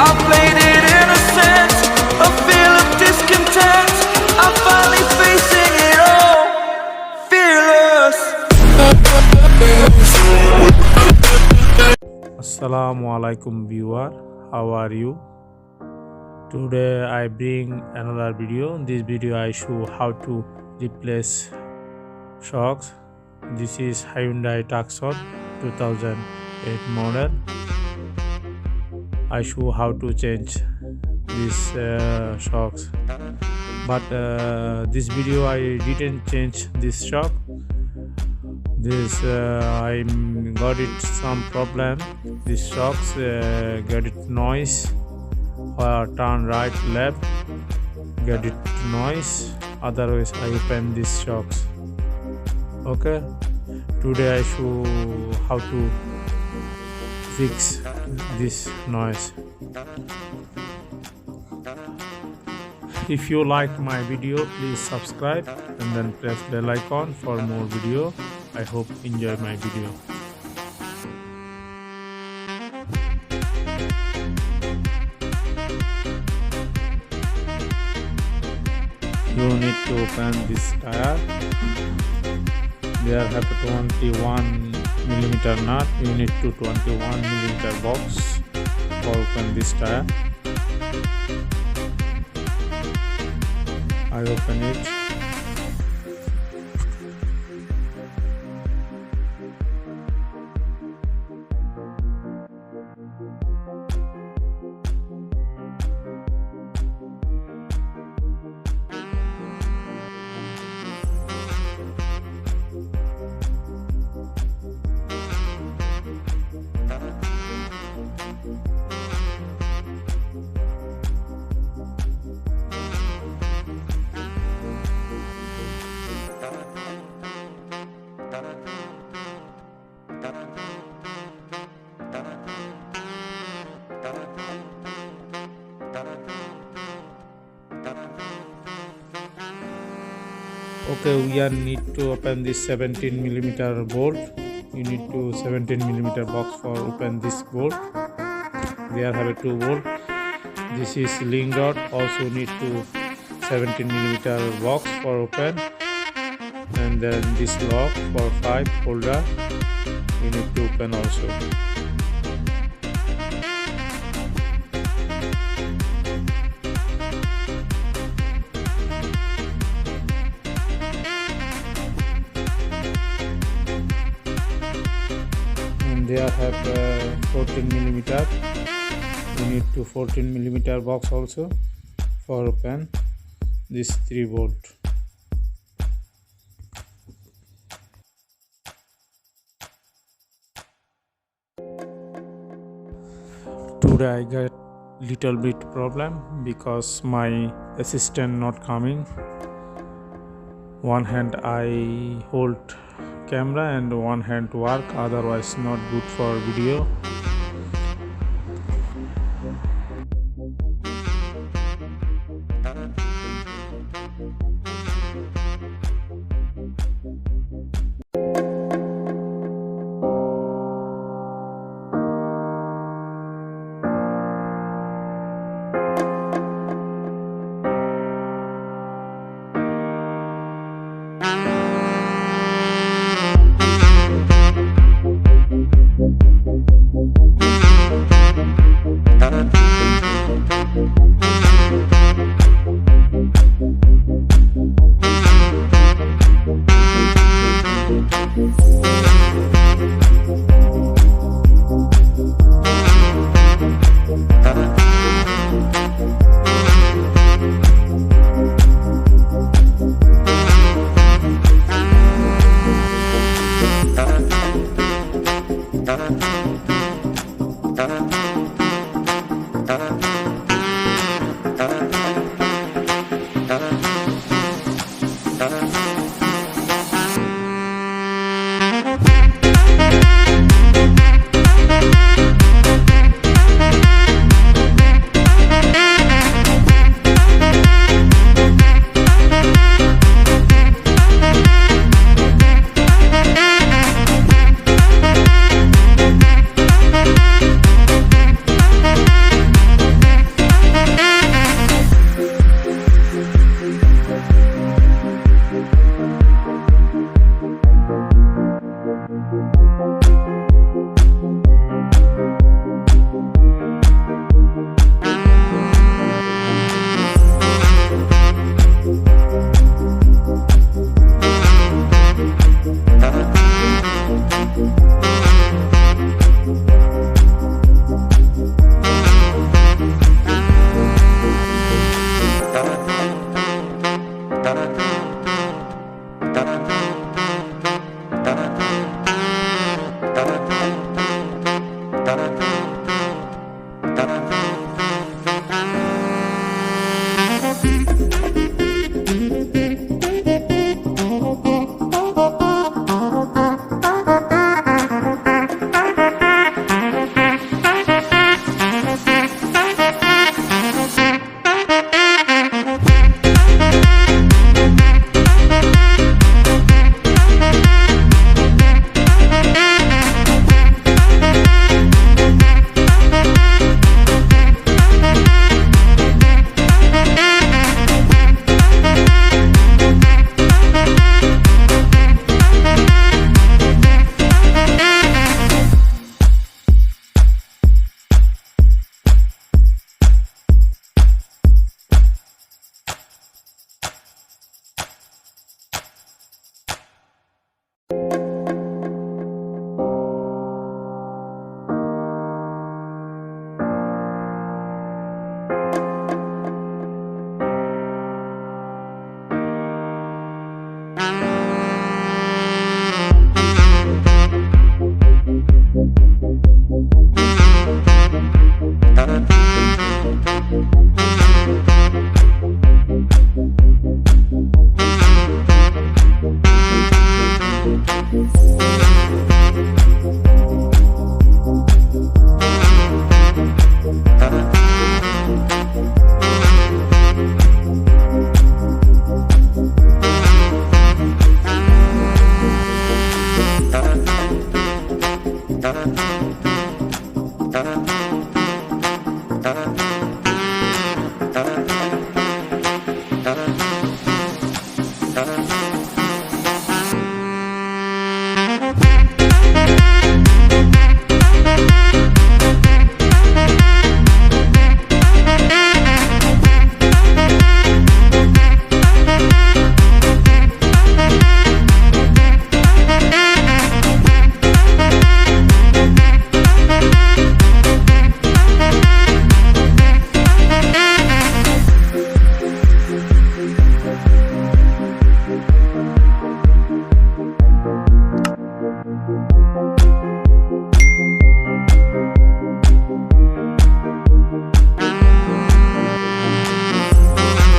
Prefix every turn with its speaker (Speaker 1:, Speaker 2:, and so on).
Speaker 1: I played it innocent, a feel of discontent. I'm finally facing it all, fearless.
Speaker 2: Assalamu alaikum viewer, how are you? Today I bring another video. In this video I show how to replace shocks. This is Hyundai Tucson 2008 model. I show how to change these shocks, but this video I didn't change this shock. This I got it some problem. This shocks get it noise, turn right left, get it noise, otherwise I open these shocks. Okay, today I show how to fix this noise. If you like my video, please subscribe and then press bell icon for more video. I hope you enjoy my video. You need to open this tire. There have a 21 millimeter nut. You need to 21 millimeter box for open this tire. I open it. Okay, we need to open this 17 millimeter bolt. You need to 17 millimeter box for open this bolt. There have a 2 bolt. This is link rod. Also need to 17 millimeter box for open, and then this lock for 5 holder. You need to open also. There have 14 millimeter. You need to 14 millimeter box also for open this 3 bolt. Today I got little bit problem because my assistant not coming. One hand I hold camera and one hand work, otherwise not good for video.